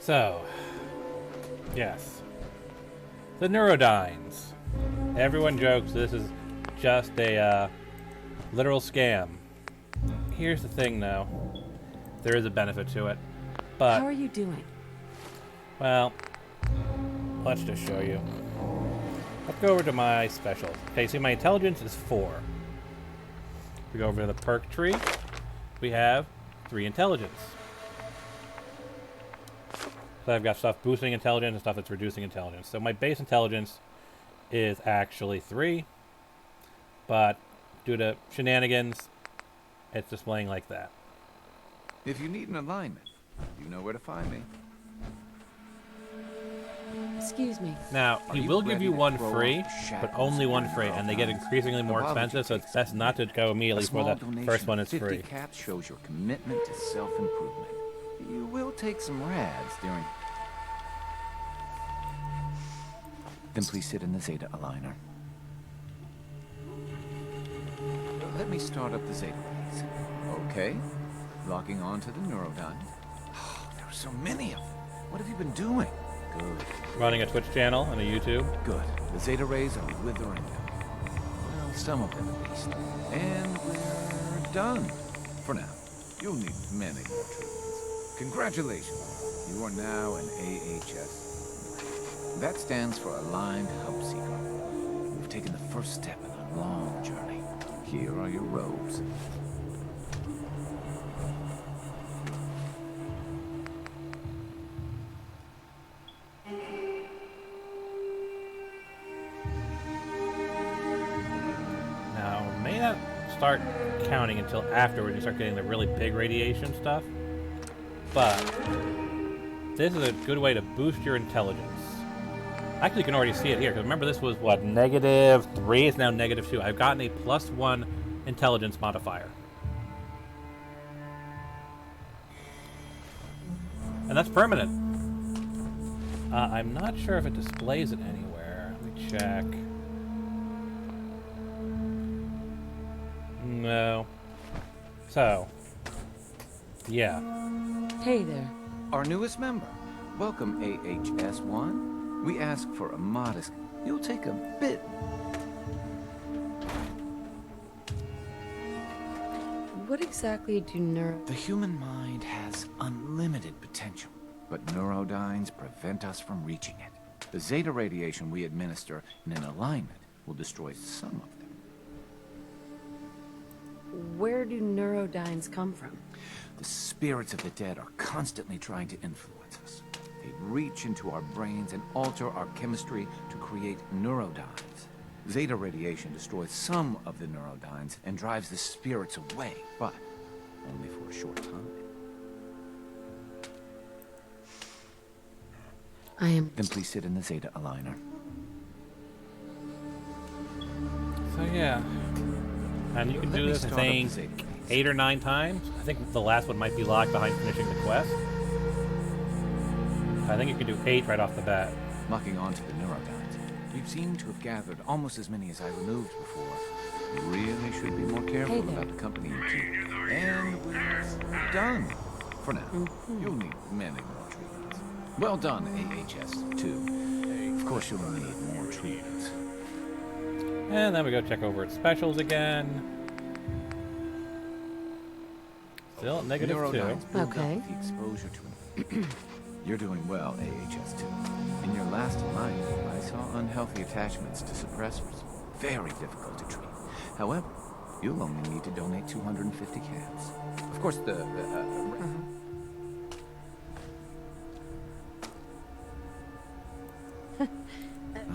So, yes. The Nourdynes. Everyone jokes this is just a literal scam. Here's the thing, though. There is a benefit to it. But, how are you doing? well, let's just show you. Let's go over to my specials. Okay, see, my intelligence is 4. We go over to the perk tree. We have 3 intelligence. So I've got stuff boosting intelligence and stuff that's reducing intelligence. So my base intelligence is actually 3. But due to shenanigans, it's displaying like that. If you need an alignment, you know where to find me. Excuse me. Now, he will give you one free, but only one free, and they get increasingly more expensive, so it's best not to go immediately for the first one is free. 50 caps shows your commitment to self-improvement. You will take some rads during... Then please sit in the Zeta aligner. Let me start up the Zeta rays. Okay. Locking on to the Nourdynes. Oh, there are so many of them. What have you been doing? Good. Running a Twitch channel and a YouTube. Good. The Zeta rays are withering them. Well, some of them at least. And we're done. For now. You'll need many more treatments. Congratulations. You are now an AHS. That stands for Aligned Hub Seeker. You've taken the first step in a long journey. Here are your robes. Start counting until afterwards you start getting the really big radiation stuff. But this is a good way to boost your intelligence. Actually, you can already see it here, because remember this was, what, -3? It's now -2. I've gotten a +1 intelligence modifier. And that's permanent. I'm not sure if it displays it anywhere. Let me check. No. So, yeah. Hey there. Our newest member. Welcome, AHS-1. We ask for a modest... You'll take a bit... What exactly do The human mind has unlimited potential, but Nourdynes prevent us from reaching it. The Zeta radiation we administer in an alignment will destroy some of them. Where do Nourdynes come from? The spirits of the dead are constantly trying to influence us. They reach into our brains and alter our chemistry to create Nourdynes. Zeta radiation destroys some of the Nourdynes and drives the spirits away, but only for a short time. I am... Then please sit in the Zeta aligner. So yeah. And you can do this, I think, 8 or 9 times. I think the last one might be locked behind finishing the quest. I think you can do 8 right off the bat. Locking on to the Nourdynes. You seem to have gathered almost as many as I removed before. You really should be more careful about the company you keep. And we're done. For now. You'll need many more treatments. Well done, AHS-2. Of course you'll need more treatments. And then we go check over its specials again. Still at -2. Okay. The exposure to You're doing well, AHS-2. In your last alignment, I saw unhealthy attachments to suppressors. Very difficult to treat. However, you'll only need to donate 250 caps. Of course,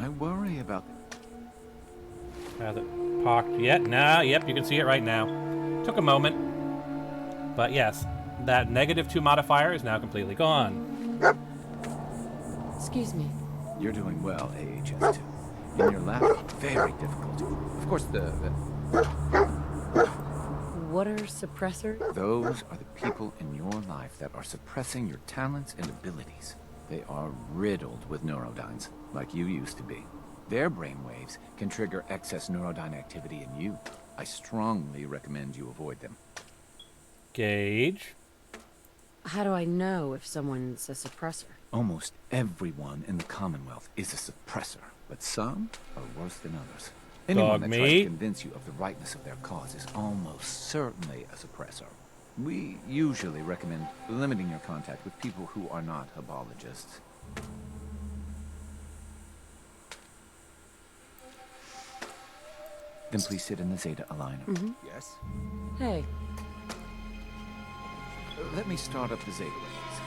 I worry about... Has it pocked yet? No, yep, you can see it right now. Took a moment. But yes, that -2 modifier is now completely gone. Excuse me. You're doing well, AHS-2. In your last... Very difficult. Of course, What are suppressors? Those are the people in your life that are suppressing your talents and abilities. They are riddled with Nourdynes, like you used to be. Their brainwaves can trigger excess Nourdyne activity in you. I strongly recommend you avoid them. Gauge. How do I know if someone's a suppressor? Almost everyone in the Commonwealth is a suppressor, but some are worse than others. Anyone that tries to convince you of the rightness of their cause is almost certainly a suppressor. We usually recommend limiting your contact with people who are not Hubologists. Then please sit in the Zeta aligner. Yes? Hey, Let me start up the Zeta rays.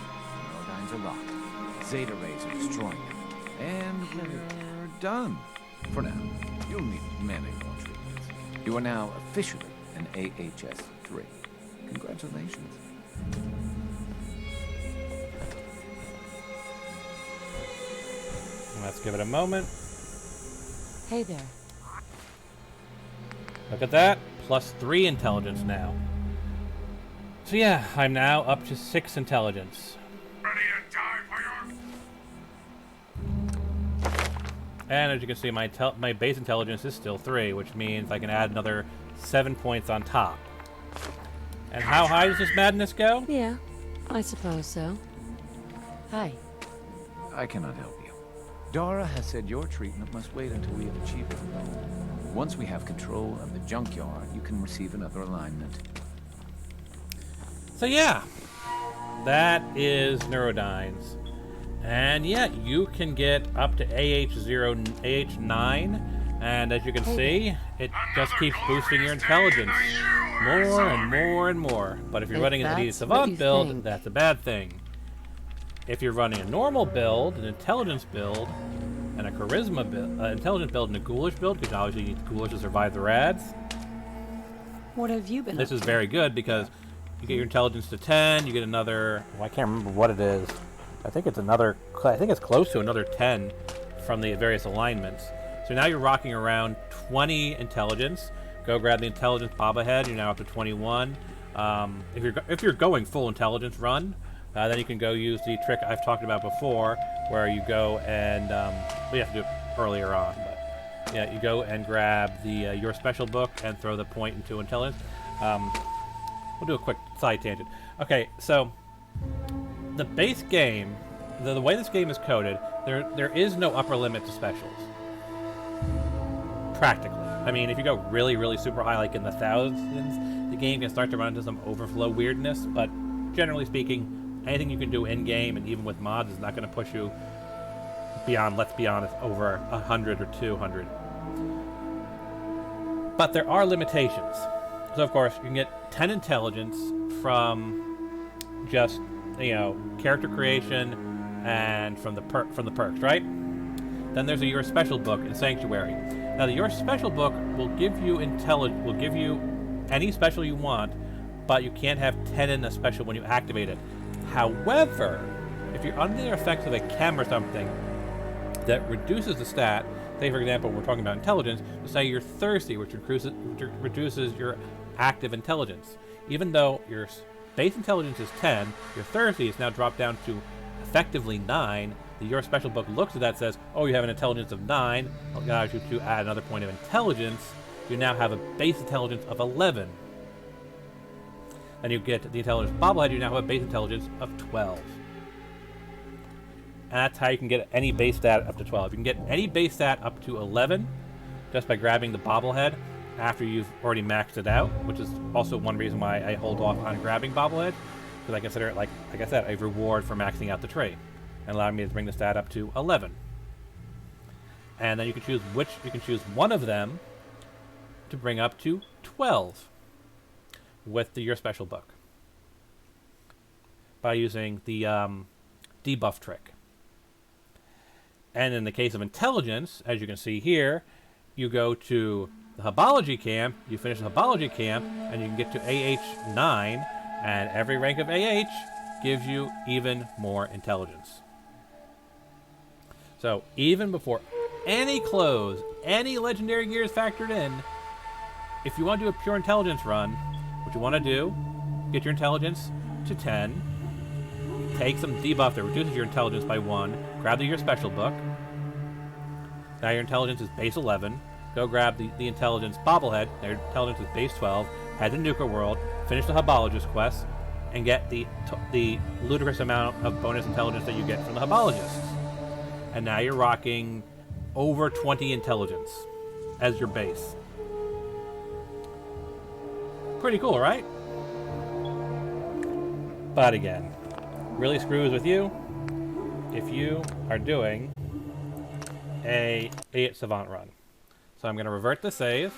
Nourdynes are locked. Zeta rays are destroying them. And we're done. For now. You'll need many more treatments. You are now officially an AHS-3. Congratulations. Let's give it a moment. hey there. Look at that. +3 intelligence now. So yeah, I'm now up to 6 intelligence. Ready to die for your... And as you can see, my base intelligence is still 3, which means I can add another 7 points on top. And how high does this madness go? Yeah, I suppose so. Hi. I cannot help you. Dara has said your treatment must wait until we have achieved our goal. Once we have control of the junkyard, you can receive another alignment. So yeah, that is Nourdynes. And yeah, you can get up to AH9, and as you can see, it just keeps boosting your intelligence more and more and more. But if you're running an Elite Savant build, that's a bad thing. If you're running a normal build, an intelligence build, and a charisma build, intelligence build, and a ghoulish build, because obviously you need the ghoulish to survive the rads. What have you been up This to? is very good because you get your intelligence to 10, you get another, well, I can't remember what it is. I think it's close to another 10 from the various alignments. So now you're rocking around 20 intelligence. Go grab the intelligence bobblehead, you're now up to 21. If you're going full intelligence run, then you can go use the trick I've talked about before, where you go and, we have to do it earlier on, but yeah, you go and grab the your special book and throw the point into intelligence. We'll do a quick side tangent. Okay, so the base game, the way this game is coded, there is no upper limit to specials. Practically. I mean, if you go really, really super high, like in the thousands, the game can start to run into some overflow weirdness, but generally speaking, anything you can do in-game and even with mods is not going to push you beyond, let's be honest, over 100 or 200. But there are limitations. So, of course, you can get 10 intelligence from just, character creation and from the perks, right? Then there's a Your Special book in Sanctuary. Now, the Your Special book will give you any special you want, but you can't have 10 in a special when you activate it. However, if you're under the effects of a chem or something that reduces the stat, say for example we're talking about intelligence, say you're thirsty, which reduces your active intelligence. Even though your base intelligence is 10, your thirsty is now dropped down to effectively 9. The Your Special book looks at that and says, oh, you have an intelligence of 9, allows you to add another point of intelligence. You now have a base intelligence of 11. Then you get the intelligence bobblehead, you now have a base intelligence of 12. And that's how you can get any base stat up to 12. You can get any base stat up to 11 just by grabbing the bobblehead after you've already maxed it out, which is also one reason why I hold off on grabbing bobblehead, because I consider it, like I said, a reward for maxing out the trait and allowing me to bring the stat up to 11. And then you can choose one of them to bring up to 12 with Your Special book by using the debuff trick. And in the case of intelligence, as you can see here, you go to the Hubology camp, you finish the Hubology camp, and you can get to AH9, and every rank of AH gives you even more intelligence. So even before any clothes, any legendary gear is factored in, if you want to do a pure intelligence run, what you want to do, get your intelligence to 10, take some debuff that reduces your intelligence by 1, grab Your Special book. Now your intelligence is base 11. Go grab the intelligence bobblehead. Now your intelligence is base 12. Head to Nuka World, finish the Hubologist quest, and get the ludicrous amount of bonus intelligence that you get from the Hubologists. And now you're rocking over 20 intelligence as your base. Pretty cool, right? But again, really screws with you if you are doing a Savant run. So I'm going to revert the save.